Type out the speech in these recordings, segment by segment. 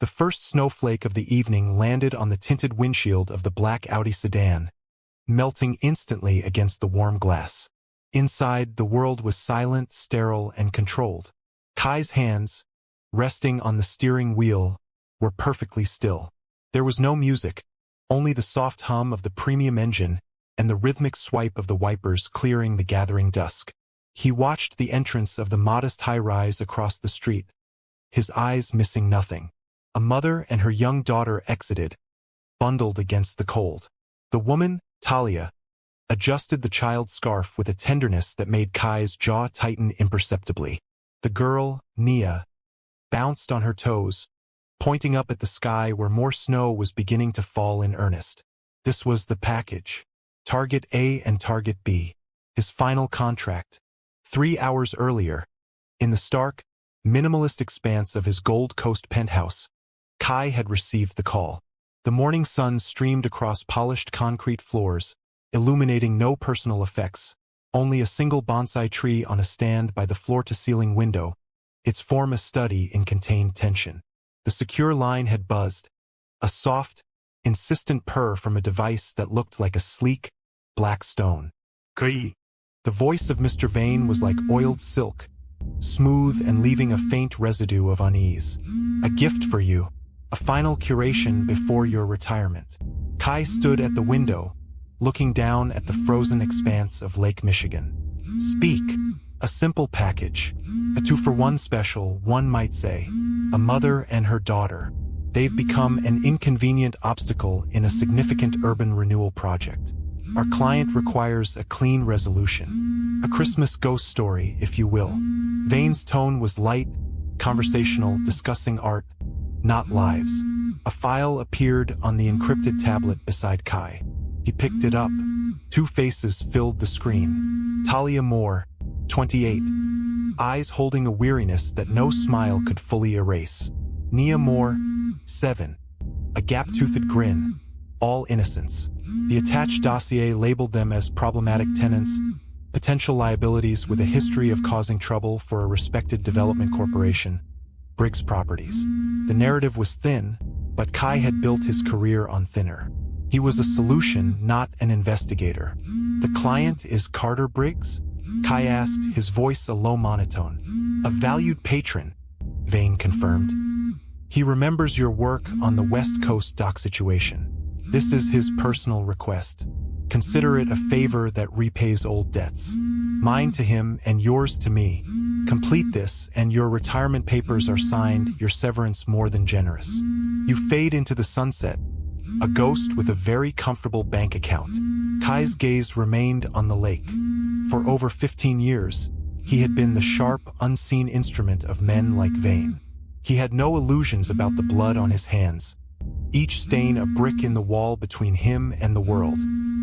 The first snowflake of the evening landed on the tinted windshield of the black Audi sedan, melting instantly against the warm glass. Inside, the world was silent, sterile, and controlled. Kai's hands, resting on the steering wheel, were perfectly still. There was no music, only the soft hum of the premium engine and the rhythmic swipe of the wipers clearing the gathering dusk. He watched the entrance of the modest high-rise across the street, his eyes missing nothing. A mother and her young daughter exited, bundled against the cold. The woman, Talia, adjusted the child's scarf with a tenderness that made Kai's jaw tighten imperceptibly. The girl, Nia, bounced on her toes, pointing up at the sky where more snow was beginning to fall in earnest. This was the package. Target A and Target B. His final contract. 3 hours earlier, in the stark, minimalist expanse of his Gold Coast penthouse, Kai had received the call. The morning sun streamed across polished concrete floors, illuminating no personal effects, only a single bonsai tree on a stand by the floor-to-ceiling window, its form a study in contained tension. The secure line had buzzed, a soft, insistent purr from a device that looked like a sleek, black stone. Kai. The voice of Mr. Vane was like oiled silk, smooth and leaving a faint residue of unease. A gift for you, a final curation before your retirement. Kai stood at the window, looking down at the frozen expanse of Lake Michigan. Speak. A simple package. A 2-for-1 special, one might say. A mother and her daughter. They've become an inconvenient obstacle in a significant urban renewal project. Our client requires a clean resolution. A Christmas ghost story, if you will. Vane's tone was light, conversational, discussing art, not lives. A file appeared on the encrypted tablet beside Kai. He picked it up. 2 faces filled the screen. Talia Moore, 28. Eyes holding a weariness that no smile could fully erase. Nia Moore, 7. A gap-toothed grin. All innocence. The attached dossier labeled them as problematic tenants, potential liabilities with a history of causing trouble for a respected development corporation, Briggs Properties. The narrative was thin, but Kai had built his career on thinner. He was a solution, not an investigator. The client is Carter Briggs? Kai asked, his voice a low monotone. A valued patron, Vane confirmed. He remembers your work on the West Coast dock situation. This is his personal request. Consider it a favor that repays old debts. Mine to him and yours to me. Complete this and your retirement papers are signed, your severance more than generous. You fade into the sunset, a ghost with a very comfortable bank account. Kai's gaze remained on the lake. For over 15 years, he had been the sharp, unseen instrument of men like Vane. He had no illusions about the blood on his hands, each stain a brick in the wall between him and the world.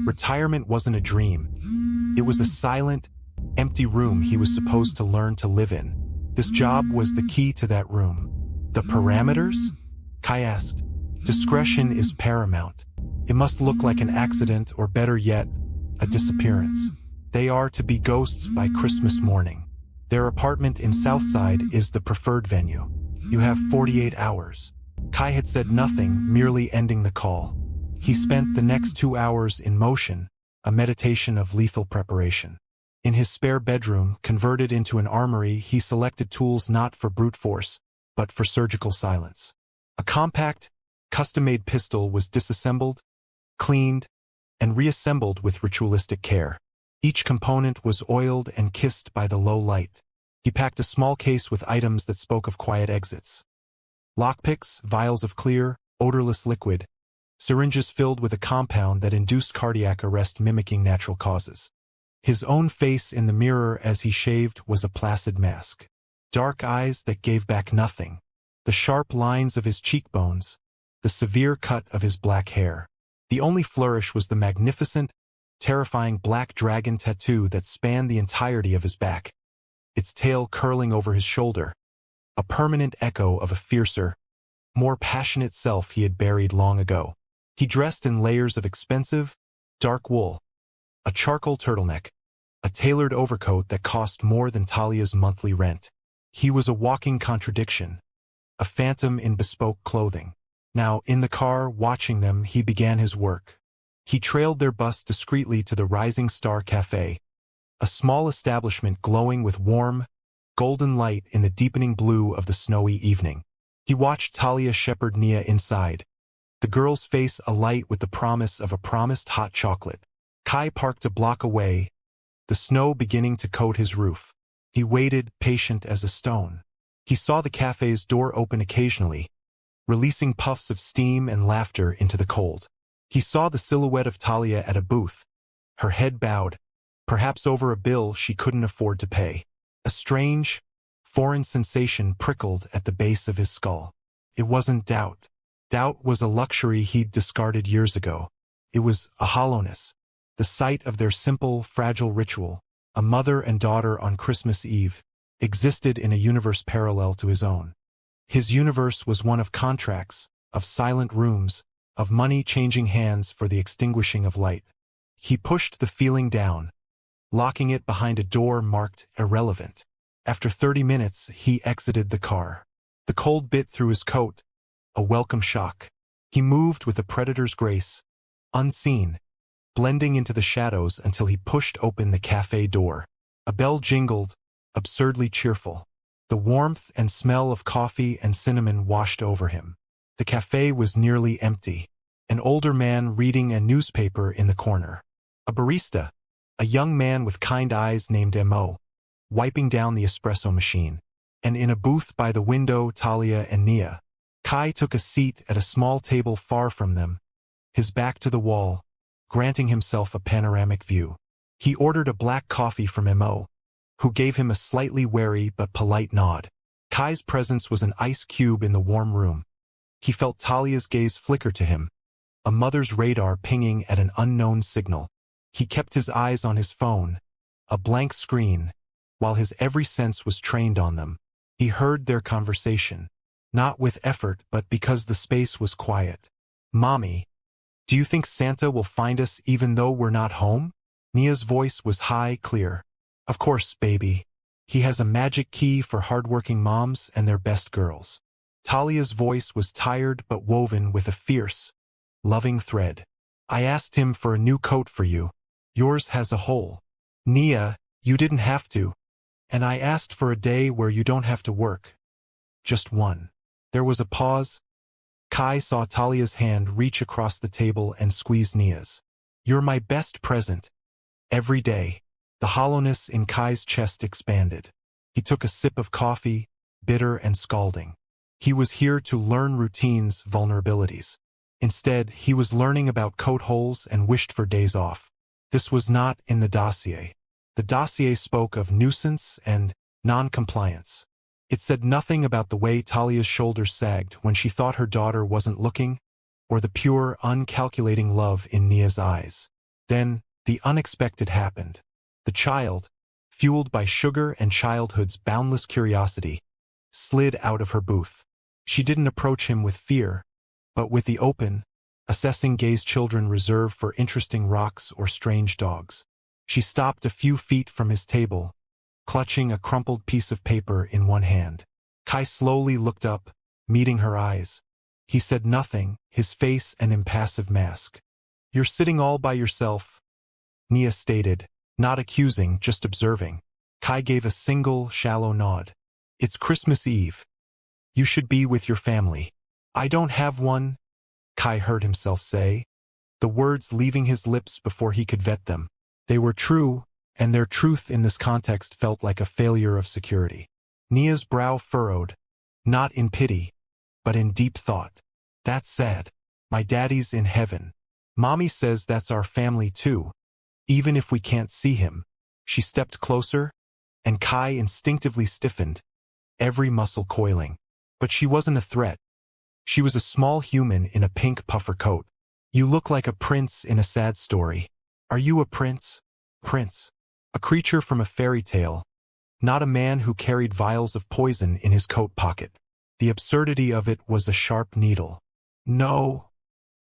Retirement wasn't a dream. It was a silent, empty room he was supposed to learn to live in. This job was the key to that room. The parameters? Kai asked. Discretion is paramount. It must look like an accident or better yet, a disappearance. They are to be ghosts by Christmas morning. Their apartment in Southside is the preferred venue. You have 48 hours. Kai had said nothing, merely ending the call. He spent the next 2 hours in motion, a meditation of lethal preparation. In his spare bedroom, converted into an armory, he selected tools not for brute force, but for surgical silence. A compact, custom-made pistol was disassembled, cleaned, and reassembled with ritualistic care. Each component was oiled and kissed by the low light. He packed a small case with items that spoke of quiet exits. Lockpicks, vials of clear, odorless liquid, syringes filled with a compound that induced cardiac arrest mimicking natural causes. His own face in the mirror as he shaved was a placid mask. Dark eyes that gave back nothing. The sharp lines of his cheekbones. The severe cut of his black hair. The only flourish was the magnificent, terrifying black dragon tattoo that spanned the entirety of his back, its tail curling over his shoulder, a permanent echo of a fiercer, more passionate self he had buried long ago. He dressed in layers of expensive, dark wool, a charcoal turtleneck, a tailored overcoat that cost more than Talia's monthly rent. He was a walking contradiction, a phantom in bespoke clothing. Now, in the car, watching them, he began his work. He trailed their bus discreetly to the Rising Star Cafe, a small establishment glowing with warm, golden light in the deepening blue of the snowy evening. He watched Talia shepherd Nia inside, the girl's face alight with the promise of a promised hot chocolate. Kai parked a block away, the snow beginning to coat his roof. He waited, patient as a stone. He saw the cafe's door open occasionally, releasing puffs of steam and laughter into the cold. He saw the silhouette of Talia at a booth, her head bowed, perhaps over a bill she couldn't afford to pay. A strange, foreign sensation prickled at the base of his skull. It wasn't doubt. Doubt was a luxury he'd discarded years ago. It was a hollowness, the sight of their simple, fragile ritual, a mother and daughter on Christmas Eve, existed in a universe parallel to his own. His universe was one of contracts, of silent rooms, of money changing hands for the extinguishing of light. He pushed the feeling down, locking it behind a door marked irrelevant. After 30 minutes, he exited the car. The cold bit through his coat, a welcome shock. He moved with a predator's grace, unseen, blending into the shadows until he pushed open the cafe door. A bell jingled, absurdly cheerful. The warmth and smell of coffee and cinnamon washed over him. The cafe was nearly empty. An older man reading a newspaper in the corner. A barista, a young man with kind eyes named Mo, wiping down the espresso machine. And in a booth by the window, Talia and Nia. Kai took a seat at a small table far from them, his back to the wall, granting himself a panoramic view. He ordered a black coffee from Mo, who gave him a slightly wary but polite nod. Kai's presence was an ice cube in the warm room. He felt Talia's gaze flicker to him, a mother's radar pinging at an unknown signal. He kept his eyes on his phone, a blank screen, while his every sense was trained on them. He heard their conversation, not with effort but because the space was quiet. "Mommy, do you think Santa will find us even though we're not home?" Nia's voice was high, clear. "Of course, baby. He has a magic key for hardworking moms and their best girls." Talia's voice was tired but woven with a fierce, loving thread. "I asked him for a new coat for you. Yours has a hole. Nia, you didn't have to. And I asked for a day where you don't have to work. Just one." There was a pause. Kai saw Talia's hand reach across the table and squeeze Nia's. "You're my best present. Every day." The hollowness in Kai's chest expanded. He took a sip of coffee, bitter and scalding. He was here to learn routines, vulnerabilities. Instead, he was learning about coat holes and wished for days off. This was not in the dossier. The dossier spoke of nuisance and non-compliance. It said nothing about the way Talia's shoulders sagged when she thought her daughter wasn't looking, or the pure, uncalculating love in Nia's eyes. Then, the unexpected happened. The child, fueled by sugar and childhood's boundless curiosity, slid out of her booth. She didn't approach him with fear, but with the open, assessing gaze children reserve for interesting rocks or strange dogs. She stopped a few feet from his table, clutching a crumpled piece of paper in one hand. Kai slowly looked up, meeting her eyes. He said nothing, his face an impassive mask. "You're sitting all by yourself," Nia stated, not accusing, just observing. Kai gave a single, shallow nod. "It's Christmas Eve. You should be with your family." "I don't have one," Kai heard himself say, the words leaving his lips before he could vet them. They were true, and their truth in this context felt like a failure of security. Nia's brow furrowed, not in pity, but in deep thought. "That's sad. My daddy's in heaven. Mommy says that's our family too, even if we can't see him." She stepped closer, and Kai instinctively stiffened, every muscle coiling. But she wasn't a threat. She was a small human in a pink puffer coat. "You look like a prince in a sad story." "Are you a prince?" "Prince. A creature from a fairy tale, not a man who carried vials of poison in his coat pocket." The absurdity of it was a sharp needle. "No,"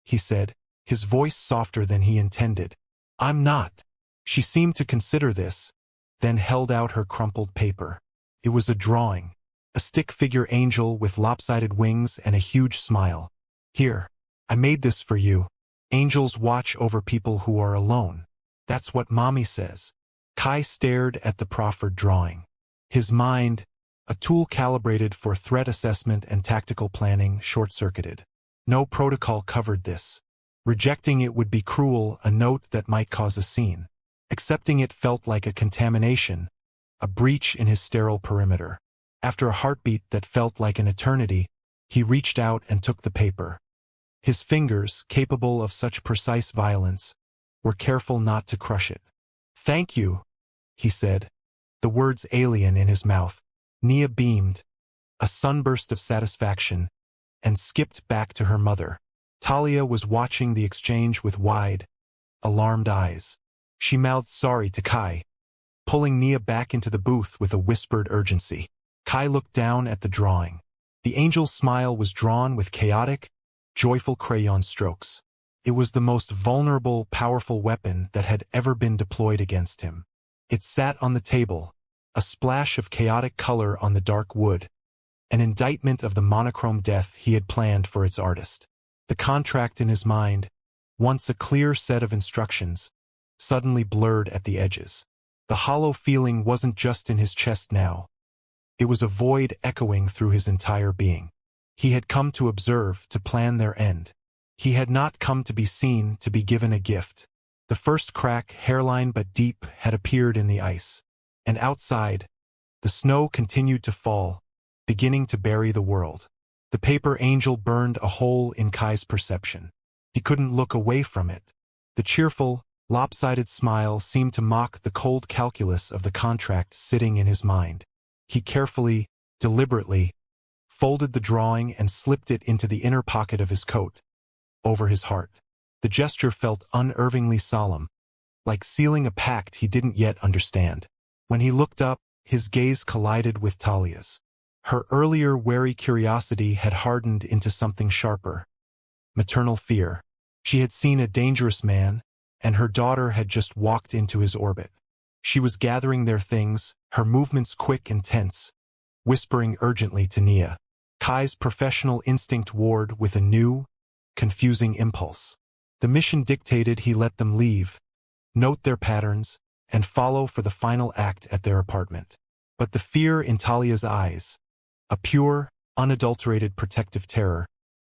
he said, his voice softer than he intended. "I'm not." She seemed to consider this, then held out her crumpled paper. It was a drawing, A stick-figure angel with lopsided wings and a huge smile. "Here, I made this for you. Angels watch over people who are alone. That's what Mommy says." Kai stared at the proffered drawing. His mind, a tool calibrated for threat assessment and tactical planning, short-circuited. No protocol covered this. Rejecting it would be cruel, a note that might cause a scene. Accepting it felt like a contamination, a breach in his sterile perimeter. After a heartbeat that felt like an eternity, he reached out and took the paper. His fingers, capable of such precise violence, were careful not to crush it. "Thank you," he said, the words alien in his mouth. Nia beamed, a sunburst of satisfaction, and skipped back to her mother. Talia was watching the exchange with wide, alarmed eyes. She mouthed sorry to Kai, pulling Nia back into the booth with a whispered urgency. Kai looked down at the drawing. The angel's smile was drawn with chaotic, joyful crayon strokes. It was the most vulnerable, powerful weapon that had ever been deployed against him. It sat on the table, a splash of chaotic color on the dark wood, an indictment of the monochrome death he had planned for its artist. The contract in his mind, once a clear set of instructions, suddenly blurred at the edges. The hollow feeling wasn't just in his chest now. It was a void echoing through his entire being. He had come to observe, to plan their end. He had not come to be seen, to be given a gift. The first crack, hairline but deep, had appeared in the ice. And outside, the snow continued to fall, beginning to bury the world. The paper angel burned a hole in Kai's perception. He couldn't look away from it. The cheerful, lopsided smile seemed to mock the cold calculus of the contract sitting in his mind. He carefully, deliberately, folded the drawing and slipped it into the inner pocket of his coat, over his heart. The gesture felt unervingly solemn, like sealing a pact he didn't yet understand. When he looked up, his gaze collided with Talia's. Her earlier wary curiosity had hardened into something sharper. Maternal fear. She had seen a dangerous man, and her daughter had just walked into his orbit. She was gathering their things, her movements quick and tense, whispering urgently to Nia. Kai's professional instinct warred with a new, confusing impulse. The mission dictated he let them leave, note their patterns, and follow for the final act at their apartment. But the fear in Talia's eyes, a pure, unadulterated protective terror,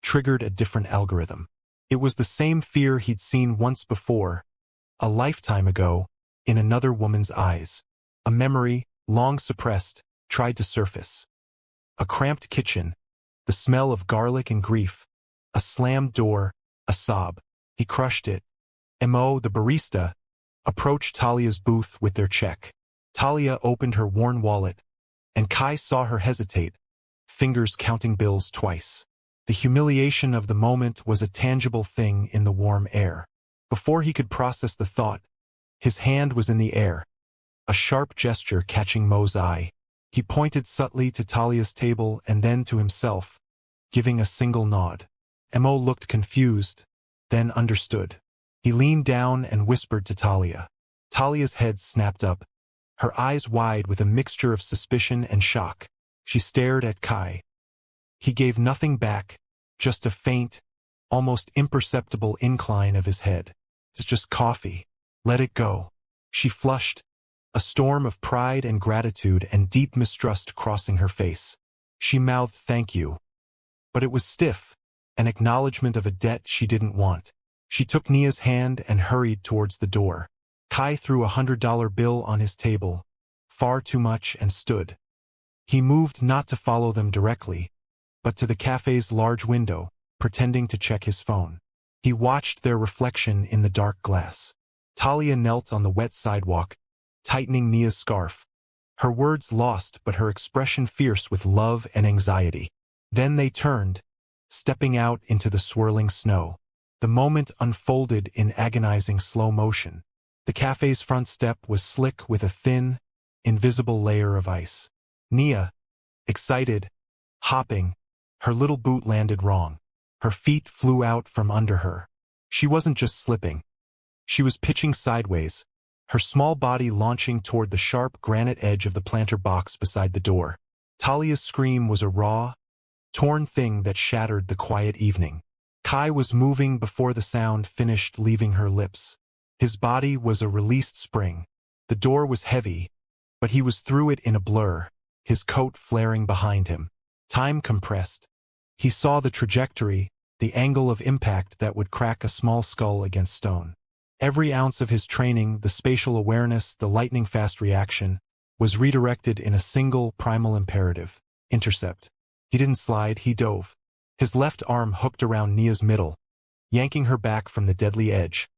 triggered a different algorithm. It was the same fear he'd seen once before, a lifetime ago, in another woman's eyes. A memory, long suppressed, tried to surface. A cramped kitchen, the smell of garlic and grief, a slammed door, a sob. He crushed it. Mo, the barista, approached Talia's booth with their check. Talia opened her worn wallet, and Kai saw her hesitate, fingers counting bills twice. The humiliation of the moment was a tangible thing in the warm air. Before he could process the thought, his hand was in the air, a sharp gesture catching Mo's eye. He pointed subtly to Talia's table and then to himself, giving a single nod. Mo looked confused, then understood. He leaned down and whispered to Talia. Talia's head snapped up, her eyes wide with a mixture of suspicion and shock. She stared at Kai. He gave nothing back, just a faint, almost imperceptible incline of his head. "It's just coffee. Let it go." She flushed, a storm of pride and gratitude and deep mistrust crossing her face. She mouthed thank you. But it was stiff, an acknowledgement of a debt she didn't want. She took Nia's hand and hurried towards the door. Kai threw a $100 bill on his table, far too much, and stood. He moved not to follow them directly, but to the cafe's large window, pretending to check his phone. He watched their reflection in the dark glass. Talia knelt on the wet sidewalk, tightening Nia's scarf, her words lost but her expression fierce with love and anxiety. Then they turned, stepping out into the swirling snow. The moment unfolded in agonizing slow motion. The cafe's front step was slick with a thin, invisible layer of ice. Nia, excited, hopping, her little boot landed wrong. Her feet flew out from under her. She wasn't just slipping. She was pitching sideways, her small body launching toward the sharp granite edge of the planter box beside the door. Talia's scream was a raw, torn thing that shattered the quiet evening. Kai was moving before the sound finished leaving her lips. His body was a released spring. The door was heavy, but he was through it in a blur, his coat flaring behind him. Time compressed. He saw the trajectory, the angle of impact that would crack a small skull against stone. Every ounce of his training, the spatial awareness, the lightning-fast reaction, was redirected in a single primal imperative: intercept. He didn't slide, he dove. His left arm hooked around Nia's middle, yanking her back from the deadly edge,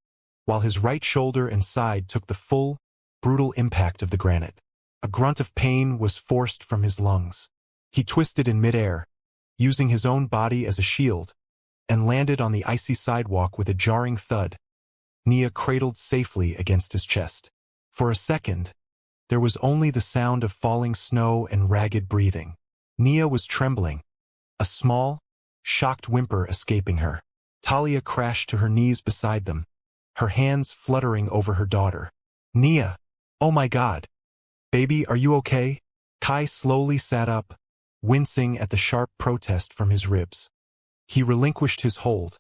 while his right shoulder and side took the full, brutal impact of the granite. A grunt of pain was forced from his lungs. He twisted in midair, using his own body as a shield, and landed on the icy sidewalk with a jarring thud. Nia cradled safely against his chest. For a second, there was only the sound of falling snow and ragged breathing. Nia was trembling, a small, shocked whimper escaping her. Talia crashed to her knees beside them, her hands fluttering over her daughter. "Nia! Oh my God! Baby, are you okay?" Kai slowly sat up, wincing at the sharp protest from his ribs. He relinquished his hold,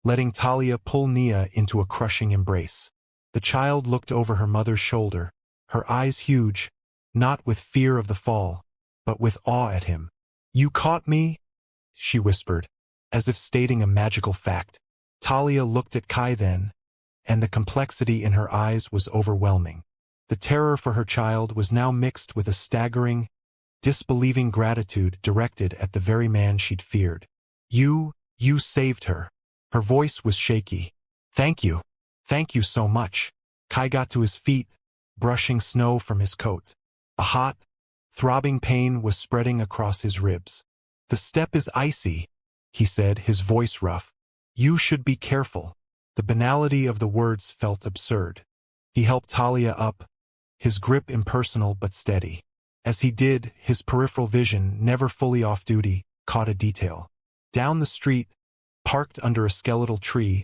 letting Talia pull Nia into a crushing embrace. The child looked over her mother's shoulder, her eyes huge, not with fear of the fall, but with awe at him. "You caught me?" she whispered, as if stating a magical fact. Talia looked at Kai then, and the complexity in her eyes was overwhelming. The terror for her child was now mixed with a staggering, disbelieving gratitude directed at the very man she'd feared. You saved her." Her voice was shaky. Thank you so much." Kai got to his feet, brushing snow from his coat. A hot, throbbing pain was spreading across his ribs. "The step is icy," he said, his voice rough. "You should be careful." The banality of the words felt absurd. He helped Talia up, his grip impersonal but steady. As he did, his peripheral vision, never fully off-duty, caught a detail. Down the street, parked under a skeletal tree,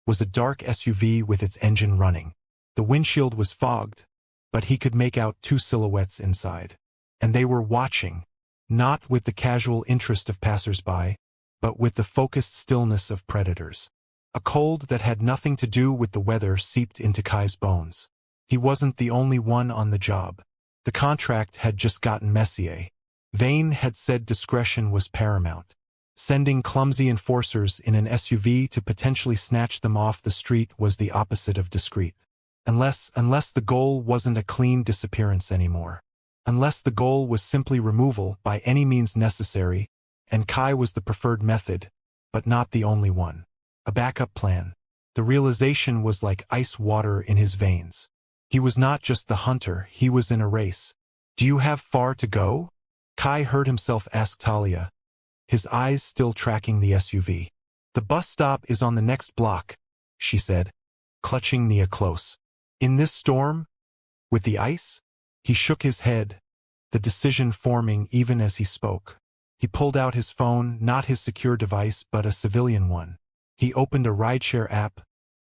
was a dark SUV with its engine running. The windshield was fogged, but he could make out two silhouettes inside. And they were watching, not with the casual interest of passers-by, but with the focused stillness of predators. A cold that had nothing to do with the weather seeped into Kai's bones. He wasn't the only one on the job. The contract had just gotten messier. Vane had said discretion was paramount. Sending clumsy enforcers in an SUV to potentially snatch them off the street was the opposite of discreet. Unless the goal wasn't a clean disappearance anymore. Unless the goal was simply removal by any means necessary, and Kai was the preferred method, but not the only one. A backup plan. The realization was like ice water in his veins. He was not just the hunter, he was in a race. "Do you have far to go?" Kai heard himself ask Talia, his eyes still tracking the SUV. "The bus stop is on the next block," she said, clutching Nia close. "In this storm? With the ice?" He shook his head, the decision forming even as he spoke. He pulled out his phone, not his secure device, but a civilian one. He opened a rideshare app,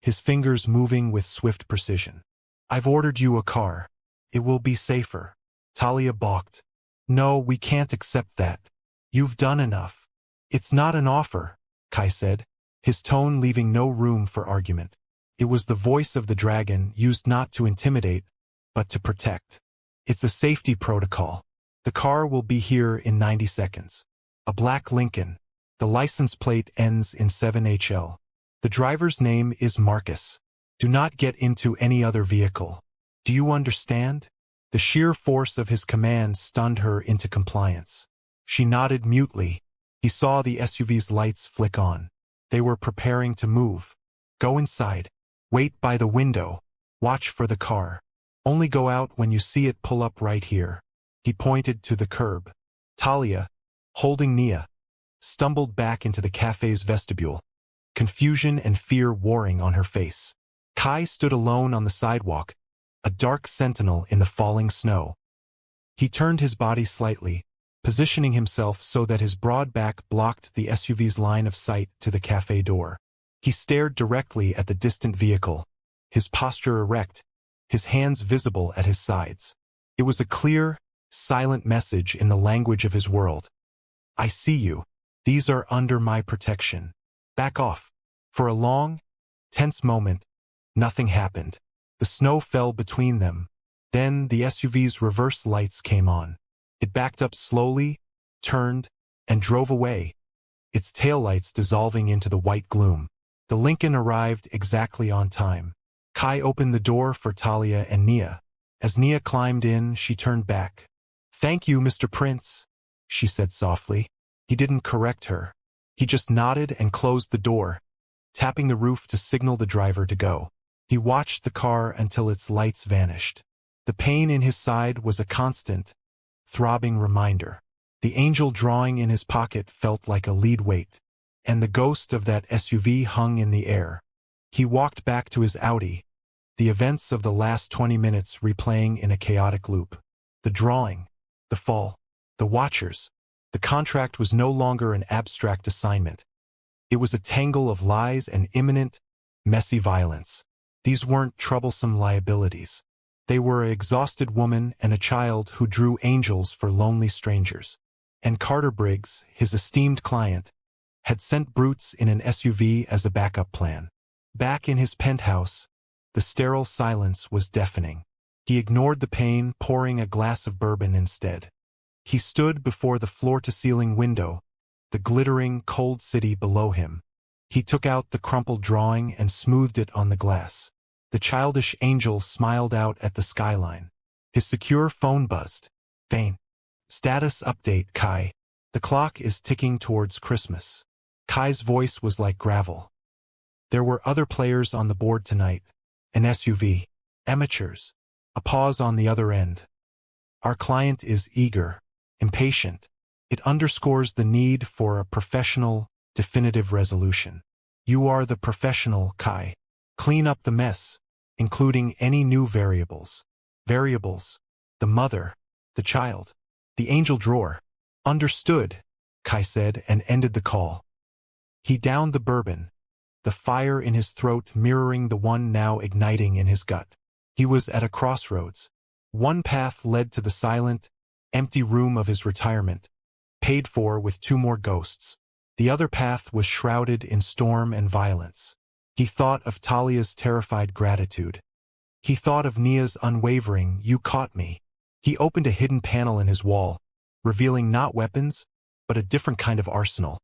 his fingers moving with swift precision. "I've ordered you a car. It will be safer." Talia balked. "No, we can't accept that. You've done enough." "It's not an offer," Kai said, his tone leaving no room for argument. It was the voice of the dragon, used not to intimidate, but to protect. "It's a safety protocol. The car will be here in 90 seconds. A black Lincoln. The license plate ends in 7HL. The driver's name is Marcus. Do not get into any other vehicle. Do you understand?" The sheer force of his command stunned her into compliance. She nodded mutely. He saw the SUV's lights flick on. They were preparing to move. "Go inside. Wait by the window. Watch for the car. Only go out when you see it pull up right here." He pointed to the curb. Talia, holding Nia, stumbled back into the cafe's vestibule, confusion and fear warring on her face. Kai stood alone on the sidewalk, a dark sentinel in the falling snow. He turned his body slightly, positioning himself so that his broad back blocked the SUV's line of sight to the cafe door. He stared directly at the distant vehicle, his posture erect, his hands visible at his sides. It was a clear, silent message in the language of his world. I see you. These are under my protection. Back off. For a long, tense moment, nothing happened. The snow fell between them. Then the SUV's reverse lights came on. It backed up slowly, turned, and drove away, its taillights dissolving into the white gloom. The Lincoln arrived exactly on time. Kai opened the door for Talia and Nia. As Nia climbed in, she turned back. "Thank you, Mr. Prince," she said softly. He didn't correct her. He just nodded and closed the door, tapping the roof to signal the driver to go. He watched the car until its lights vanished. The pain in his side was a constant, throbbing reminder. The angel drawing in his pocket felt like a lead weight, and the ghost of that SUV hung in the air. He walked back to his Audi, the events of the last 20 minutes replaying in a chaotic loop. The drawing, the fall, the watchers. The contract was no longer an abstract assignment. It was a tangle of lies and imminent, messy violence. These weren't troublesome liabilities. They were an exhausted woman and a child who drew angels for lonely strangers. And Carter Briggs, his esteemed client, had sent brutes in an SUV as a backup plan. Back in his penthouse, the sterile silence was deafening. He ignored the pain, pouring a glass of bourbon instead. He stood before the floor-to-ceiling window, the glittering, cold city below him. He took out the crumpled drawing and smoothed it on the glass. The childish angel smiled out at the skyline. His secure phone buzzed. Faint. Status update, Kai. The clock is ticking towards Christmas. Kai's voice was like gravel. There were other players on the board tonight. An SUV. Amateurs. A pause on the other end. Our client is eager, impatient. It underscores the need for a professional, definitive resolution. You are the professional, Kai. Clean up the mess, including any new variables. Variables. The mother. The child. The angel drawer. Understood, Kai said and ended the call. He downed the bourbon, the fire in his throat mirroring the one now igniting in his gut. He was at a crossroads. One path led to the silent, empty room of his retirement, paid for with 2 more ghosts. The other path was shrouded in storm and violence. He thought of Talia's terrified gratitude. He thought of Nia's unwavering, "You caught me." He opened a hidden panel in his wall, revealing not weapons, but a different kind of arsenal.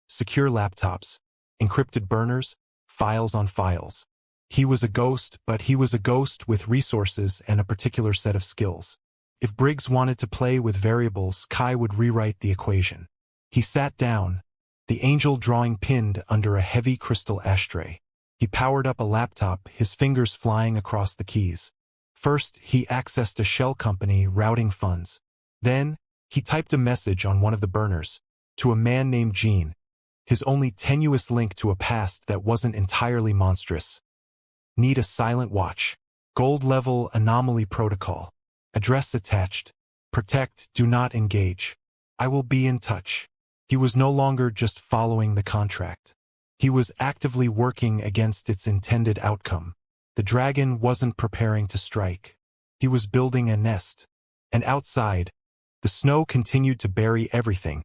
Secure laptops, encrypted burners, files on files. He was a ghost, but he was a ghost with resources and a particular set of skills. If Briggs wanted to play with variables, Kai would rewrite the equation. He sat down, the angel drawing pinned under a heavy crystal ashtray. He powered up a laptop, his fingers flying across the keys. First, he accessed a shell company routing funds. Then, he typed a message on one of the burners, to a man named Gene, his only tenuous link to a past that wasn't entirely monstrous. Need a silent watch. Gold-level anomaly protocol. Address attached. Protect, do not engage. I will be in touch. He was no longer just following the contract. He was actively working against its intended outcome. The dragon wasn't preparing to strike. He was building a nest. And outside, the snow continued to bury everything,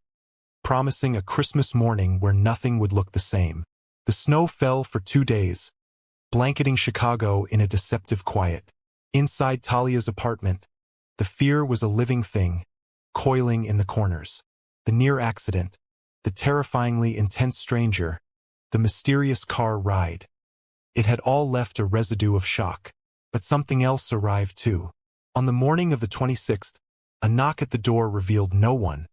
promising a Christmas morning where nothing would look the same. The snow fell for 2 days, blanketing Chicago in a deceptive quiet. Inside Talia's apartment, the fear was a living thing, coiling in the corners. The near accident, the terrifyingly intense stranger, the mysterious car ride. It had all left a residue of shock. But something else arrived too. On the morning of the 26th, a knock at the door revealed no one.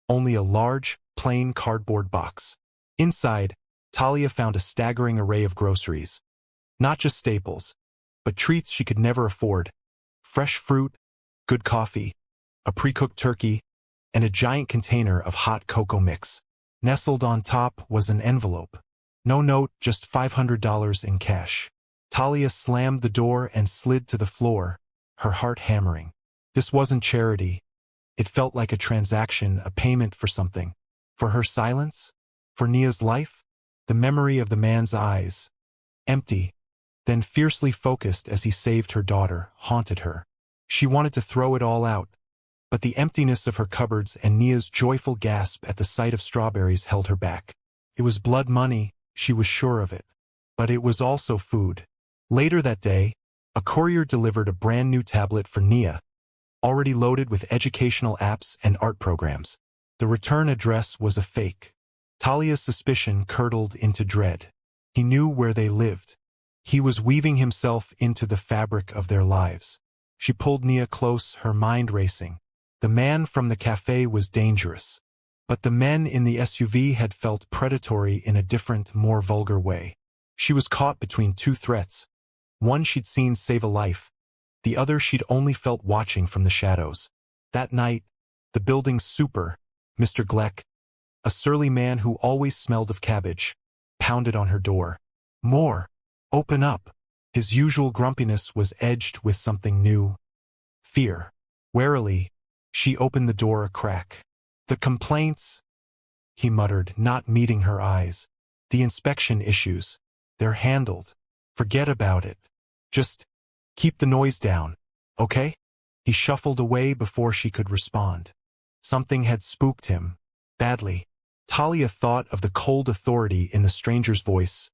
Only a large, plain cardboard box. Inside, Talia found a staggering array of groceries. Not just staples, but treats she could never afford. Fresh fruit, good coffee, a pre-cooked turkey, and a giant container of hot cocoa mix. Nestled on top was an envelope. No note, just $500 in cash. Talia slammed the door and slid to the floor, her heart hammering. This wasn't charity. It felt like a transaction, a payment for something. For her silence? For Nia's life? The memory of the man's eyes, empty, then fiercely focused as he saved her daughter, haunted her. She wanted to throw it all out, but the emptiness of her cupboards and Nia's joyful gasp at the sight of strawberries held her back. It was blood money, she was sure of it. But it was also food. Later that day, a courier delivered a brand new tablet for Nia, already loaded with educational apps and art programs. The return address was a fake. Talia's suspicion curdled into dread. He knew where they lived. He was weaving himself into the fabric of their lives. She pulled Nia close, her mind racing. The man from the cafe was dangerous. But the men in the SUV had felt predatory in a different, more vulgar way. She was caught between two threats. One she'd seen save a life. The other she'd only felt watching from the shadows. That night, the building's super, Mr. Gleck, a surly man who always smelled of cabbage, pounded on her door. More. Open up. His usual grumpiness was edged with something new. Fear. Warily, she opened the door a crack. The complaints, he muttered, not meeting her eyes. The inspection issues. They're handled. Forget about it. Just keep the noise down, okay? He shuffled away before she could respond. Something had spooked him. Badly. Talia thought of the cold authority in the stranger's voice.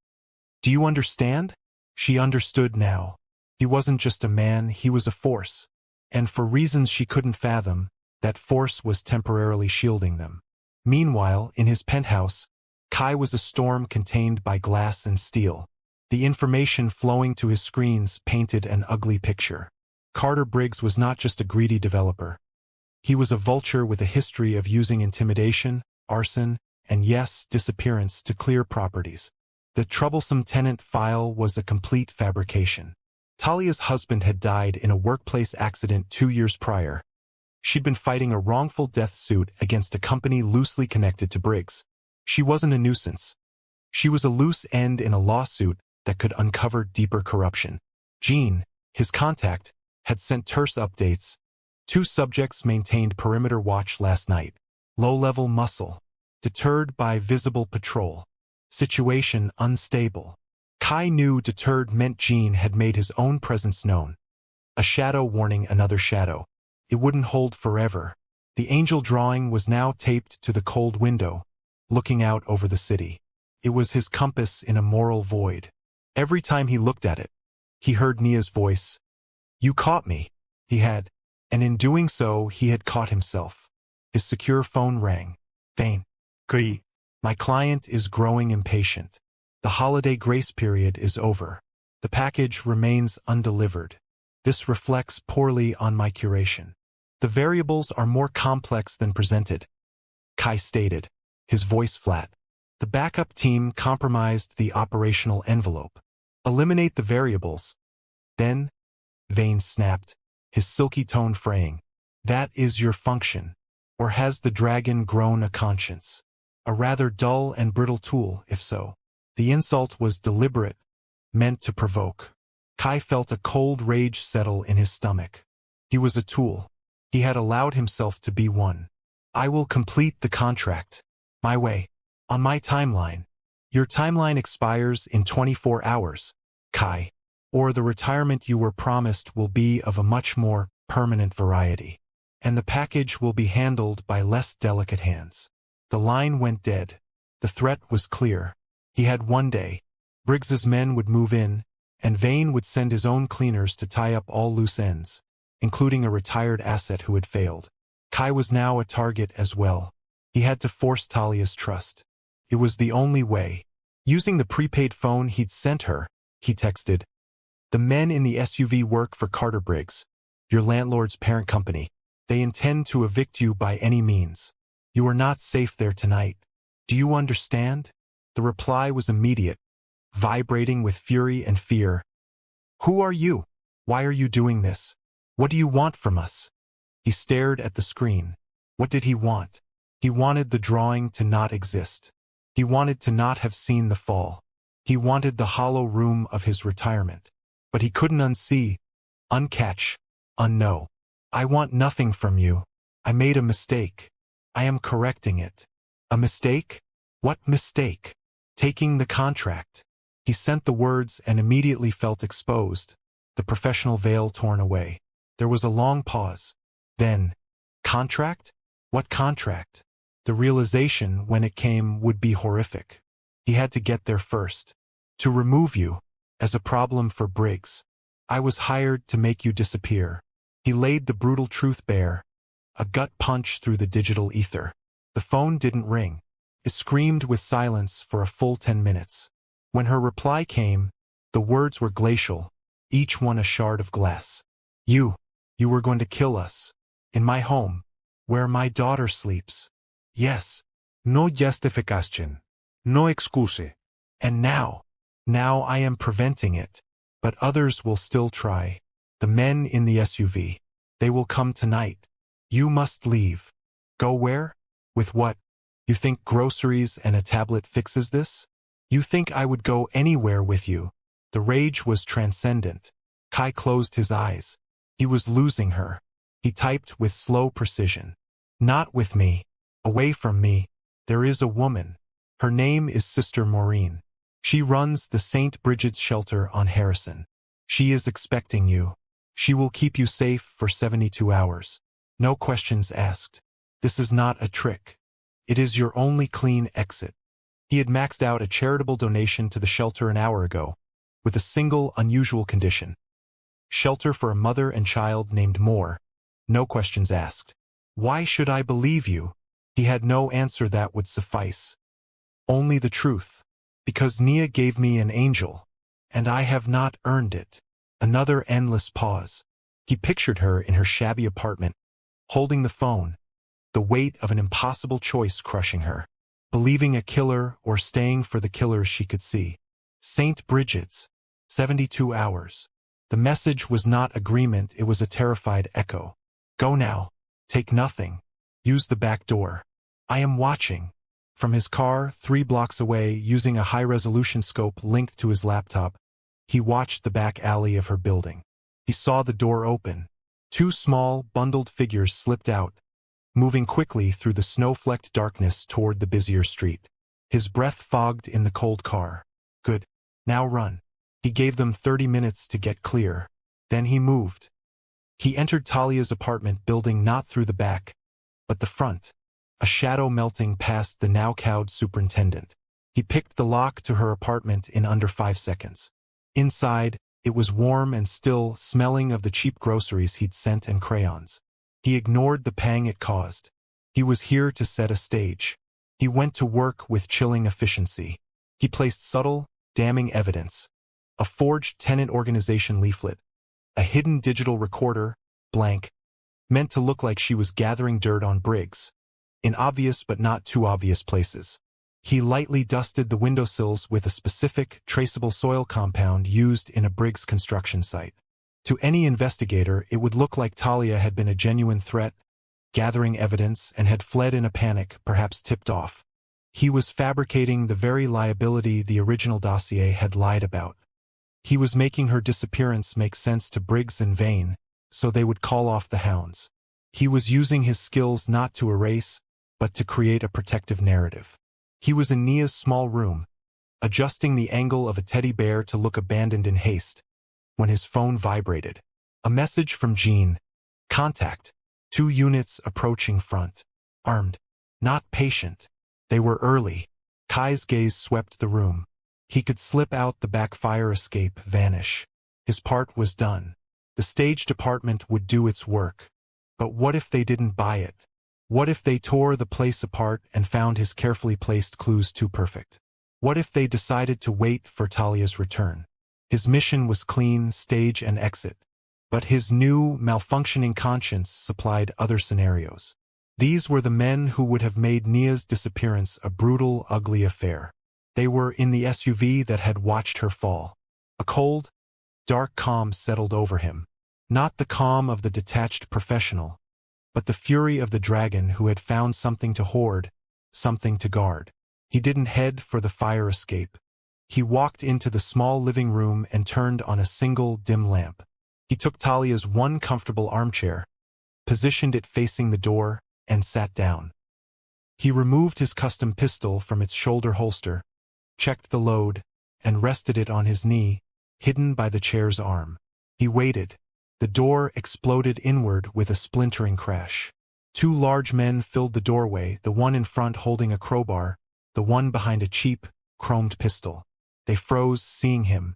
Do you understand? She understood now. He wasn't just a man, he was a force. And for reasons she couldn't fathom, that force was temporarily shielding them. Meanwhile, in his penthouse, Kai was a storm contained by glass and steel. The information flowing to his screens painted an ugly picture. Carter Briggs was not just a greedy developer. He was a vulture with a history of using intimidation, arson, and yes, disappearance to clear properties. The troublesome tenant file was a complete fabrication. Talia's husband had died in a workplace accident 2 years prior. She'd been fighting a wrongful death suit against a company loosely connected to Briggs. She wasn't a nuisance. She was a loose end in a lawsuit that could uncover deeper corruption. Jean, his contact, had sent terse updates. 2 subjects maintained perimeter watch last night. Low-level muscle. Deterred by visible patrol. Situation unstable. Kai knew deterred meant Jean had made his own presence known. A shadow warning another shadow. It wouldn't hold forever. The angel drawing was now taped to the cold window, looking out over the city. It was his compass in a moral void. Every time he looked at it, he heard Nia's voice. You caught me. He had. And in doing so, he had caught himself. His secure phone rang. Vain. Kui. My client is growing impatient. The holiday grace period is over. The package remains undelivered. This reflects poorly on my curation. The variables are more complex than presented, Kai stated, his voice flat. The backup team compromised the operational envelope. Eliminate the variables. Then, Vane snapped, his silky tone fraying. That is your function. Or has the dragon grown a conscience? A rather dull and brittle tool, if so. The insult was deliberate, meant to provoke. Kai felt a cold rage settle in his stomach. He was a tool. He had allowed himself to be one. I will complete the contract. My way. On my timeline. Your timeline expires in 24 hours, Kai. Or the retirement you were promised will be of a much more permanent variety. And the package will be handled by less delicate hands. The line went dead. The threat was clear. He had one day. Briggs's men would move in, and Vane would send his own cleaners to tie up all loose ends, including a retired asset who had failed. Kai was now a target as well. He had to force Talia's trust. It was the only way. Using the prepaid phone he'd sent her, he texted, The men in the SUV work for Carter Briggs, your landlord's parent company. They intend to evict you by any means. You are not safe there tonight. Do you understand? The reply was immediate, vibrating with fury and fear. Who are you? Why are you doing this? What do you want from us? He stared at the screen. What did he want? He wanted the drawing to not exist. He wanted to not have seen the fall. He wanted the hollow room of his retirement. But he couldn't unsee, uncatch, unknow. I want nothing from you. I made a mistake. I am correcting it. A mistake? What mistake? Taking the contract. He sent the words and immediately felt exposed, the professional veil torn away. There was a long pause. Then, Contract? What contract? The realization, when it came, would be horrific. He had to get there first. To remove you, as a problem for Briggs. I was hired to make you disappear. He laid the brutal truth bare, a gut punch through the digital ether. The phone didn't ring. It screamed with silence for a full 10 minutes. When her reply came, the words were glacial, each one a shard of glass. You were going to kill us. In my home, where my daughter sleeps. Yes. No justification. No excuse. And now I am preventing it. But others will still try. The men in the SUV. They will come tonight. You must leave. Go where? With what? You think groceries and a tablet fixes this? You think I would go anywhere with you? The rage was transcendent. Kai closed his eyes. He was losing her. He typed with slow precision. Not with me. Away from me. There is a woman. Her name is Sister Maureen. She runs the St. Bridget's shelter on Harrison. She is expecting you. She will keep you safe for 72 hours. No questions asked. This is not a trick. It is your only clean exit. He had maxed out a charitable donation to the shelter an hour ago, with a single unusual condition. Shelter for a mother and child named Moore. No questions asked. Why should I believe you? He had no answer that would suffice. Only the truth. Because Nia gave me an angel, and I have not earned it. Another endless pause. He pictured her in her shabby apartment, holding the phone, the weight of an impossible choice crushing her, believing a killer or staying for the killers she could see. St. Bridget's, 72 hours. The message was not agreement, it was a terrified echo. Go now. Take nothing. Use the back door. I am watching. From his car, 3 blocks away, using a high-resolution scope linked to his laptop, he watched the back alley of her building. He saw the door open. 2 small, bundled figures slipped out, moving quickly through the snow-flecked darkness toward the busier street. His breath fogged in the cold car. Good. Now run. He gave them 30 minutes to get clear. Then he moved. He entered Talia's apartment building not through the back, but the front, a shadow melting past the now-cowed superintendent. He picked the lock to her apartment in under 5 seconds. Inside, it was warm and still, smelling of the cheap groceries he'd sent and crayons. He ignored the pang it caused. He was here to set a stage. He went to work with chilling efficiency. He placed subtle, damning evidence. A forged tenant organization leaflet. A hidden digital recorder, blank, meant to look like she was gathering dirt on Briggs, in obvious but not too obvious places. He lightly dusted the windowsills with a specific, traceable soil compound used in a Briggs construction site. To any investigator, it would look like Talia had been a genuine threat, gathering evidence, and had fled in a panic, perhaps tipped off. He was fabricating the very liability the original dossier had lied about. He was making her disappearance make sense to Briggs and Vane, so they would call off the hounds. He was using his skills not to erase, but to create a protective narrative. He was in Nia's small room, adjusting the angle of a teddy bear to look abandoned in haste, when his phone vibrated. A message from Jean. Contact. 2 units approaching front. Armed. Not patient. They were early. Kai's gaze swept the room. He could slip out the back fire escape, vanish. His part was done. The stage department would do its work. But what if they didn't buy it? What if they tore the place apart and found his carefully placed clues too perfect? What if they decided to wait for Talia's return? His mission was clean, stage and exit. But his new, malfunctioning conscience supplied other scenarios. These were the men who would have made Nia's disappearance a brutal, ugly affair. They were in the SUV that had watched her fall. A cold, dark calm settled over him. Not the calm of the detached professional, but the fury of the dragon who had found something to hoard, something to guard. He didn't head for the fire escape. He walked into the small living room and turned on a single dim lamp. He took Talia's one comfortable armchair, positioned it facing the door, and sat down. He removed his custom pistol from its shoulder holster, checked the load, and rested it on his knee, hidden by the chair's arm. He waited. The door exploded inward with a splintering crash. Two large men filled the doorway, the one in front holding a crowbar, the one behind a cheap, chromed pistol. They froze, seeing him.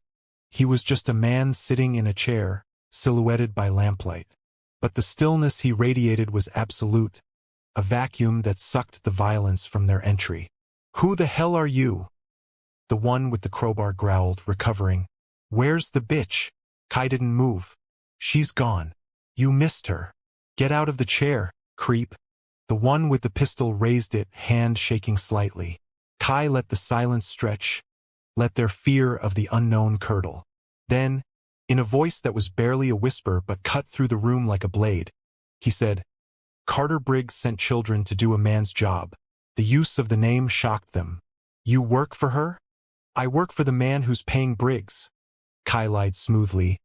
He was just a man sitting in a chair, silhouetted by lamplight. But the stillness he radiated was absolute, a vacuum that sucked the violence from their entry. "Who the hell are you?" The one with the crowbar growled, recovering. "Where's the bitch?" Kai didn't move. "She's gone. You missed her. Get out of the chair, creep." The one with the pistol raised it, hand shaking slightly. Kai let the silence stretch, let their fear of the unknown curdle. Then, in a voice that was barely a whisper but cut through the room like a blade, he said, "Carter Briggs sent children to do a man's job." The use of the name shocked them. "You work for her?" "I work for the man who's paying Briggs," Kai lied smoothly,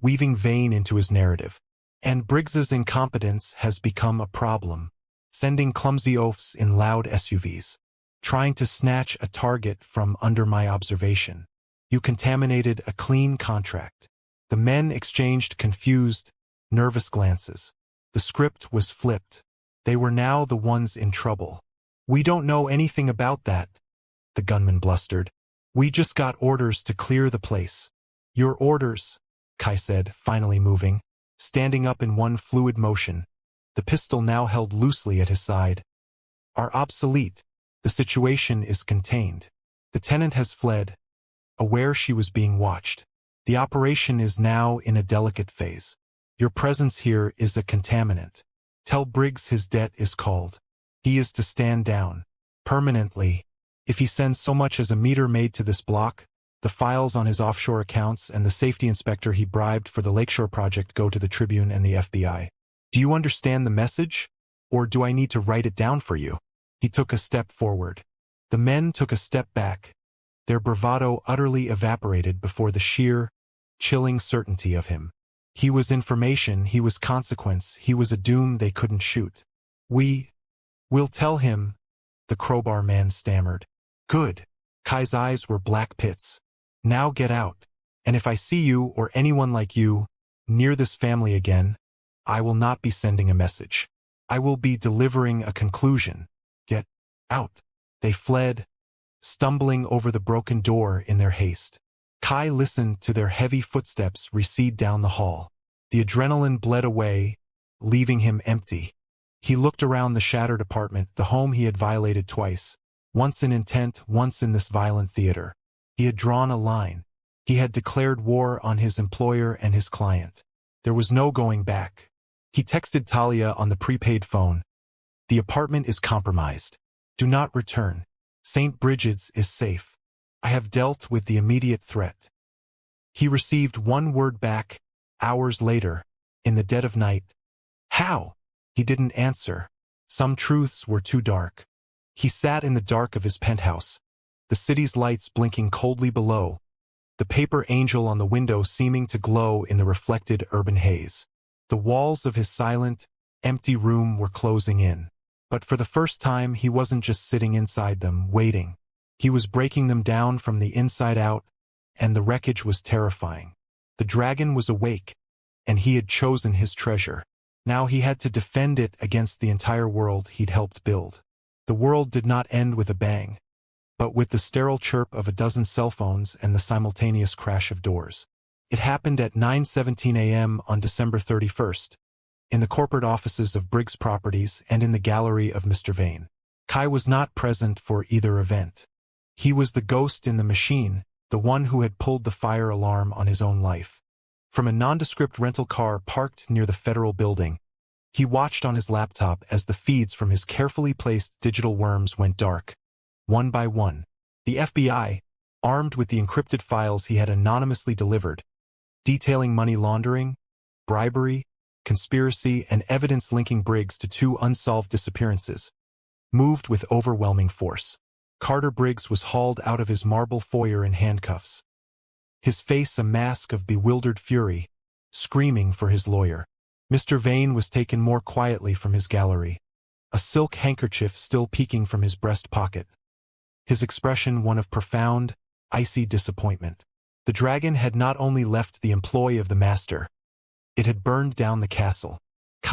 weaving Vane into his narrative. "And Briggs's incompetence has become a problem. Sending clumsy oafs in loud SUVs. Trying to snatch a target from under my observation. You contaminated a clean contract." The men exchanged confused, nervous glances. The script was flipped. They were now the ones in trouble. "We don't know anything about that," the gunman blustered. "We just got orders to clear the place." "Your orders," Kai said, finally moving, standing up in one fluid motion, the pistol now held loosely at his side, "are obsolete. The situation is contained. The tenant has fled, aware she was being watched. The operation is now in a delicate phase. Your presence here is a contaminant. Tell Briggs his debt is called. He is to stand down. Permanently. If he sends so much as a meter maid to this block, the files on his offshore accounts and the safety inspector he bribed for the Lakeshore project go to the Tribune and the FBI. Do you understand the message? Or do I need to write it down for you?" He took a step forward. The men took a step back. Their bravado utterly evaporated before the sheer, chilling certainty of him. He was information, he was consequence, he was a doom they couldn't shoot. We'll tell him," the crowbar man stammered. "Good." Kai's eyes were black pits. "Now get out. And if I see you or anyone like you near this family again, I will not be sending a message. I will be delivering a conclusion. Get out." They fled, stumbling over the broken door in their haste. Kai listened to their heavy footsteps recede down the hall. The adrenaline bled away, leaving him empty. He looked around the shattered apartment, the home he had violated twice, once in intent, once in this violent theater. He had drawn a line. He had declared war on his employer and his client. There was no going back. He texted Talia on the prepaid phone. "The apartment is compromised. Do not return. St. Bridget's is safe. I have dealt with the immediate threat." He received one word back, hours later, in the dead of night. "How?" He didn't answer. Some truths were too dark. He sat in the dark of his penthouse, the city's lights blinking coldly below, the paper angel on the window seeming to glow in the reflected urban haze. The walls of his silent, empty room were closing in. But for the first time, he wasn't just sitting inside them, waiting. He was breaking them down from the inside out, and the wreckage was terrifying. The dragon was awake, and he had chosen his treasure. Now he had to defend it against the entire world he'd helped build. The world did not end with a bang, but with the sterile chirp of a dozen cell phones and the simultaneous crash of doors. It happened at 9:17 a.m. on December 31st, in the corporate offices of Briggs Properties and in the gallery of Mr. Vane. Kai was not present for either event. He was the ghost in the machine, the one who had pulled the fire alarm on his own life. From a nondescript rental car parked near the federal building, he watched on his laptop as the feeds from his carefully placed digital worms went dark. One by one, the FBI, armed with the encrypted files he had anonymously delivered, detailing money laundering, bribery, conspiracy, and evidence linking Briggs to 2 unsolved disappearances, moved with overwhelming force. Carter Briggs was hauled out of his marble foyer in handcuffs, his face a mask of bewildered fury, screaming for his lawyer. Mr. Vane was taken more quietly from his gallery, a silk handkerchief still peeking from his breast pocket, his expression one of profound, icy disappointment. The dragon had not only left the employ of the master, it had burned down the castle.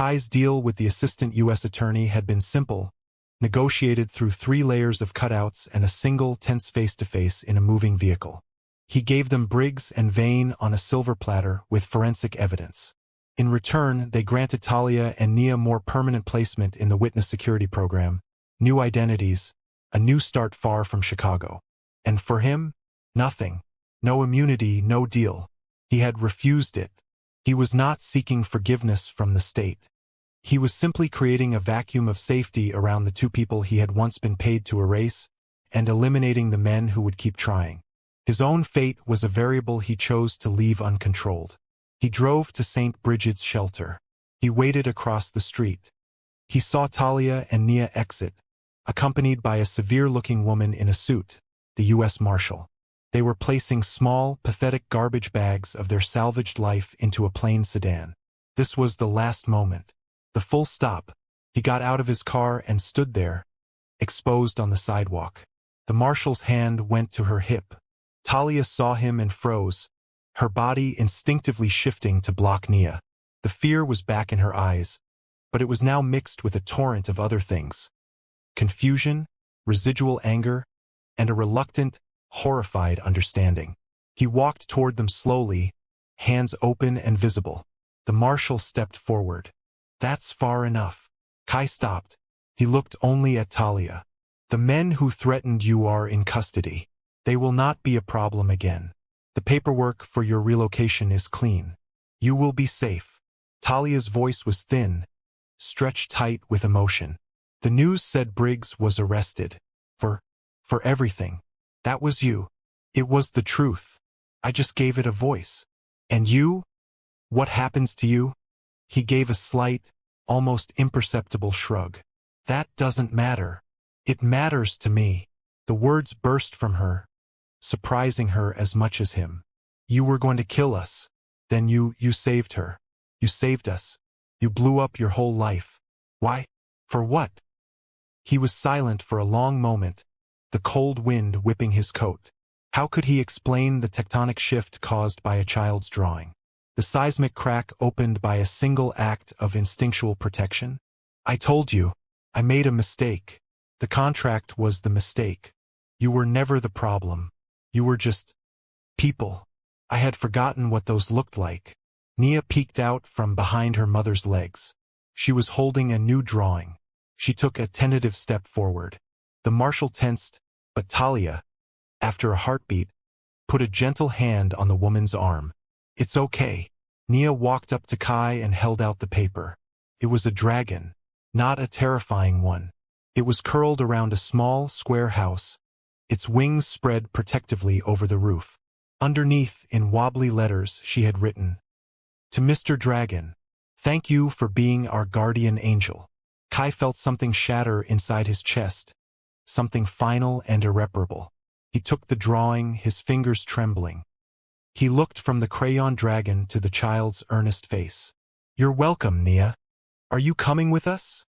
Kai's deal with the assistant U.S. attorney had been simple, negotiated through 3 layers of cutouts and a single tense face-to-face in a moving vehicle. He gave them Briggs and Vane on a silver platter with forensic evidence. In return, they granted Talia and Nia more permanent placement in the witness security program, new identities, a new start far from Chicago. And for him, nothing. No immunity, no deal. He had refused it. He was not seeking forgiveness from the state. He was simply creating a vacuum of safety around the 2 people he had once been paid to erase, and eliminating the men who would keep trying. His own fate was a variable he chose to leave uncontrolled. He drove to St. Bridget's shelter. He waited across the street. He saw Talia and Nia exit, accompanied by a severe-looking woman in a suit, the U.S. Marshal. They were placing small, pathetic garbage bags of their salvaged life into a plain sedan. This was the last moment. The full stop. He got out of his car and stood there, exposed on the sidewalk. The marshal's hand went to her hip. Talia saw him and froze, her body instinctively shifting to block Nia. The fear was back in her eyes, but it was now mixed with a torrent of other things. Confusion, residual anger, and a reluctant, horrified understanding. He walked toward them slowly, hands open and visible. The marshal stepped forward. "That's far enough." Kai stopped. He looked only at Talia. "The men who threatened you are in custody. They will not be a problem again. The paperwork for your relocation is clean. You will be safe." Talia's voice was thin, stretched tight with emotion. "The news said Briggs was arrested. For everything. That was you. It was the truth. I just gave it a voice. And you? What happens to you?" He gave a slight, almost imperceptible shrug. "That doesn't matter. It matters to me." The words burst from her, surprising her as much as him. "You were going to kill us. Then you saved her. You saved us. You blew up your whole life. Why? For what?" He was silent for a long moment, the cold wind whipping his coat. How could he explain the tectonic shift caused by a child's drawing? The seismic crack opened by a single act of instinctual protection? "I told you. I made a mistake. The contract was the mistake. You were never the problem. You were just people. I had forgotten what those looked like." Nia peeked out from behind her mother's legs. She was holding a new drawing. She took a tentative step forward. The marshal tensed, but Talia, after a heartbeat, put a gentle hand on the woman's arm. "It's okay." Nia walked up to Kai and held out the paper. It was a dragon, not a terrifying one. It was curled around a small, square house, its wings spread protectively over the roof. Underneath, in wobbly letters, she had written, "To Mr. Dragon, thank you for being our guardian angel." Kai felt something shatter inside his chest, something final and irreparable. He took the drawing, his fingers trembling. He looked from the crayon dragon to the child's earnest face. "You're welcome, Nia. Are you coming with us?"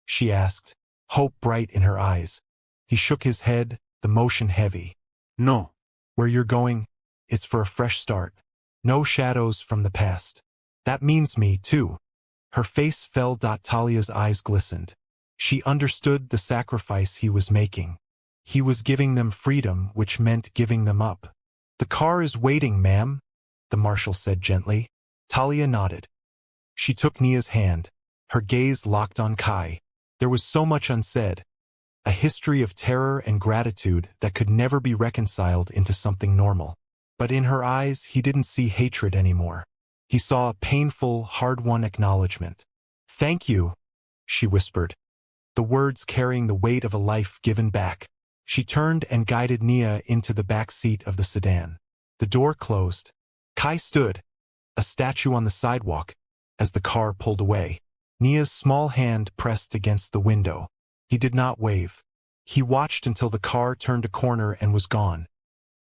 she asked, hope bright in her eyes. He shook his head, the motion heavy. "No." "Where you're going, it's for a fresh start. No shadows from the past. That means me, too." Her face fell. Talia's eyes glistened. She understood the sacrifice he was making. He was giving them freedom, which meant giving them up. "The car is waiting, ma'am," the marshal said gently. Talia nodded. She took Nia's hand, her gaze locked on Kai. There was so much unsaid, a history of terror and gratitude that could never be reconciled into something normal. But in her eyes, he didn't see hatred anymore. He saw a painful, hard-won acknowledgement. "Thank you," she whispered, the words carrying the weight of a life given back. She turned and guided Nia into the back seat of the sedan. The door closed. Kai stood, a statue on the sidewalk, as the car pulled away. Nia's small hand pressed against the window. He did not wave. He watched until the car turned a corner and was gone,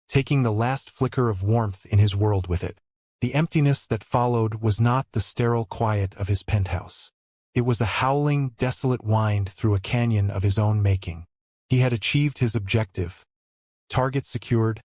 taking the last flicker of warmth in his world with it. The emptiness that followed was not the sterile quiet of his penthouse. It was a howling, desolate wind through a canyon of his own making. He had achieved his objective. Target secured,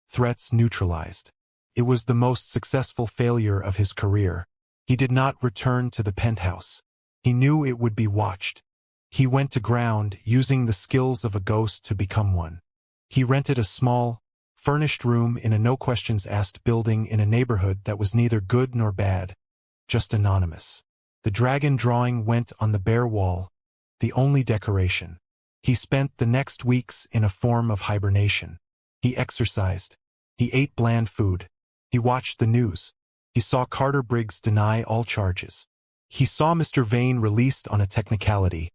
threats neutralized. It was the most successful failure of his career. He did not return to the penthouse. He knew it would be watched. He went to ground, using the skills of a ghost to become one. He rented a small, furnished room in a no-questions-asked building in a neighborhood that was neither good nor bad, just anonymous. The dragon drawing went on the bare wall, the only decoration. He spent the next weeks in a form of hibernation. He exercised. He ate bland food. He watched the news. He saw Carter Briggs deny all charges. He saw Mr. Vane released on a technicality,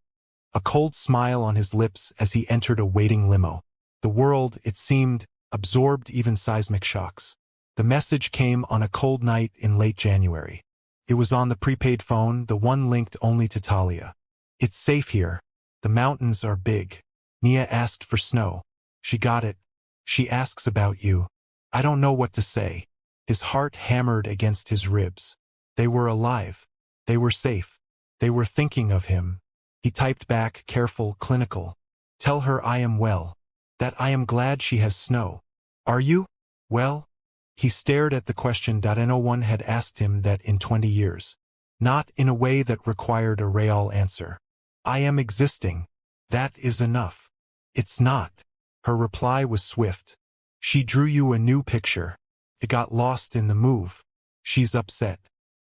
a cold smile on his lips as he entered a waiting limo. The world, it seemed, absorbed even seismic shocks. The message came on a cold night in late January. It was on the prepaid phone, the one linked only to Talia. "It's safe here. The mountains are big. Nia asked for snow. She got it. She asks about you. I don't know what to say." His heart hammered against his ribs. They were alive. They were safe. They were thinking of him. He typed back, careful, clinical. "Tell her I am well. That I am glad she has snow. Are you? Well?" He stared at the question that no one had asked him that in 20 years. Not in a way that required a real answer. "I am existing. That is enough." "It's not." Her reply was swift. "She drew you a new picture. It got lost in the move. She's upset.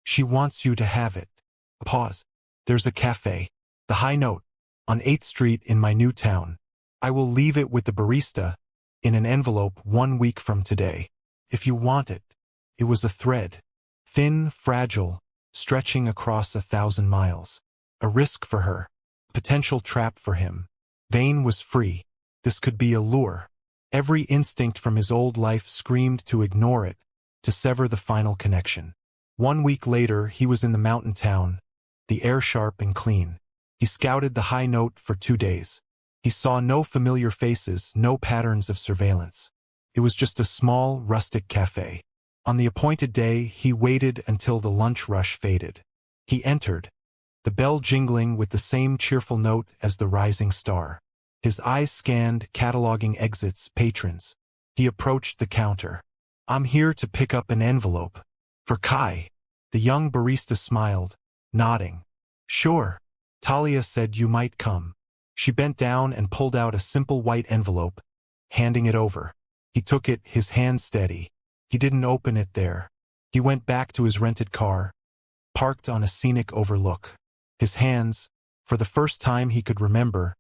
She wants you to have it." Pause. "There's a cafe. The High Note. On 8th Street in my new town. I will leave it with the barista, in an envelope 1 week from today. If you want it." It was a thread. Thin, fragile, stretching across 1,000 miles. A risk for her. Potential trap for him. Vane was free. This could be a lure. Every instinct from his old life screamed to ignore it, to sever the final connection. 1 week later, he was in the mountain town, the air sharp and clean. He scouted the High Note for 2 days. He saw no familiar faces, no patterns of surveillance. It was just a small, rustic cafe. On the appointed day, he waited until the lunch rush faded. He entered, the bell jingling with the same cheerful note as the rising star. His eyes scanned, cataloging exits, patrons. He approached the counter. "I'm here to pick up an envelope. For Kai." The young barista smiled, nodding. "Sure." Talia said you might come. She bent down and pulled out a simple white envelope, handing it over. He took it, his hand steady. He didn't open it there. He went back to his rented car, parked on a scenic overlook. His hands, for the first time he could remember,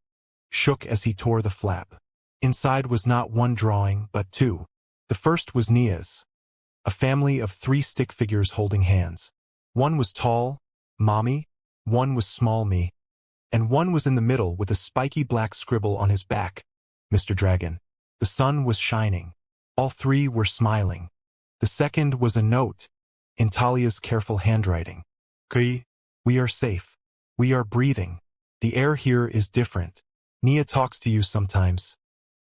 shook as he tore the flap. Inside was not one drawing, but 2. The first was Nia's. A family of 3 stick figures holding hands. One was tall, Mommy, one was small me, and one was in the middle with a spiky black scribble on his back, Mr. Dragon. The sun was shining. All 3 were smiling. The second was a note, in Talia's careful handwriting. "Kai, we are safe. We are breathing. The air here is different. Nia talks to you sometimes.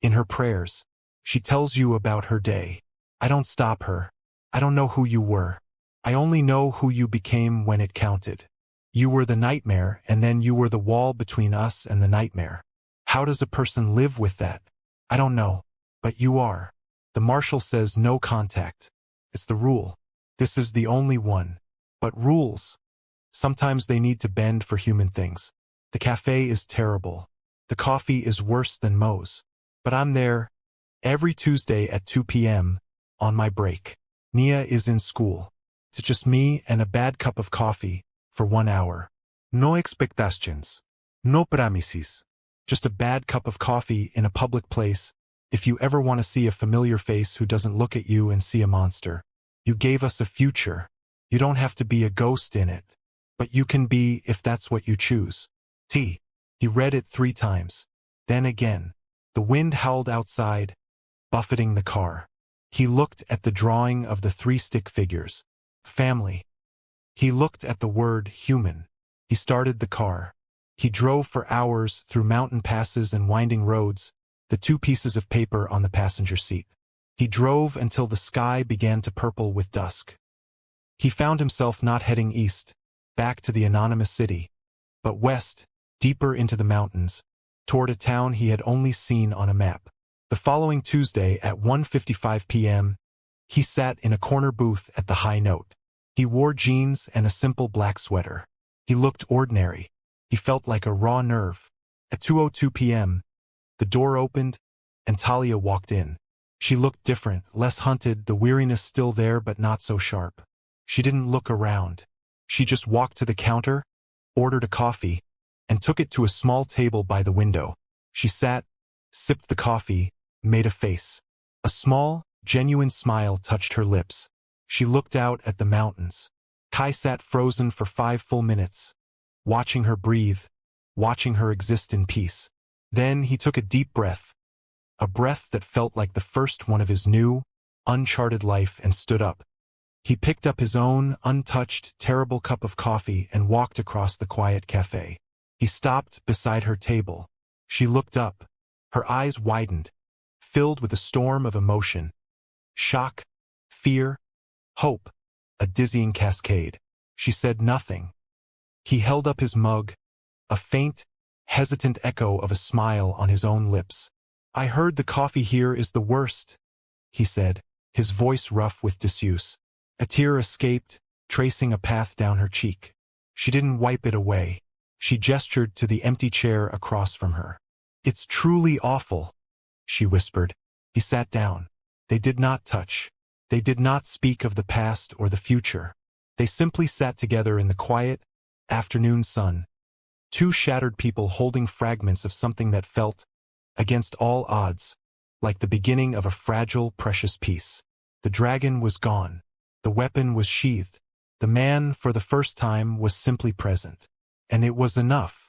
In her prayers. She tells you about her day. I don't stop her. I don't know who you were. I only know who you became when it counted. You were the nightmare, and then you were the wall between us and the nightmare. How does a person live with that? I don't know. But you are. The marshal says no contact. It's the rule. This is the only one. But rules. Sometimes they need to bend for human things. The cafe is terrible. The coffee is worse than Moe's. But I'm there, every Tuesday at 2 p.m., on my break. Nia is in school. It's just me and a bad cup of coffee, for 1 hour. No expectations. No promises. Just a bad cup of coffee in a public place. If you ever want to see a familiar face who doesn't look at you and see a monster. You gave us a future. You don't have to be a ghost in it. But you can be if that's what you choose. T. He read it 3 times. Then again. The wind howled outside, buffeting the car. He looked at the drawing of the 3 stick figures. Family. He looked at the word human. He started the car. He drove for hours through mountain passes and winding roads, the 2 pieces of paper on the passenger seat. He drove until the sky began to purple with dusk. He found himself not heading east, back to the anonymous city, but west, deeper into the mountains, toward a town he had only seen on a map. The following Tuesday at 1:55 p.m., he sat in a corner booth at the High Note. He wore jeans and a simple black sweater. He looked ordinary. He felt like a raw nerve. At 2:02 p.m., the door opened, and Talia walked in. She looked different, less hunted, the weariness still there but not so sharp. She didn't look around. She just walked to the counter, ordered a coffee, and took it to a small table by the window. She sat, sipped the coffee, made a face. A small, genuine smile touched her lips. She looked out at the mountains. Kai sat frozen for 5 full minutes, watching her breathe, watching her exist in peace. Then he took a deep breath, a breath that felt like the first one of his new, uncharted life, and stood up. He picked up his own, untouched, terrible cup of coffee and walked across the quiet cafe. He stopped beside her table. She looked up. Her eyes widened, filled with a storm of emotion. Shock, fear, hope, a dizzying cascade. She said nothing. He held up his mug, a faint, hesitant echo of a smile on his own lips. "I heard the coffee here is the worst," he said, his voice rough with disuse. A tear escaped, tracing a path down her cheek. She didn't wipe it away. She gestured to the empty chair across from her. "It's truly awful," she whispered. He sat down. They did not touch. They did not speak of the past or the future. They simply sat together in the quiet, afternoon sun. Two shattered people holding fragments of something that felt, against all odds, like the beginning of a fragile, precious piece. The dragon was gone. The weapon was sheathed. The man, for the first time, was simply present. And it was enough.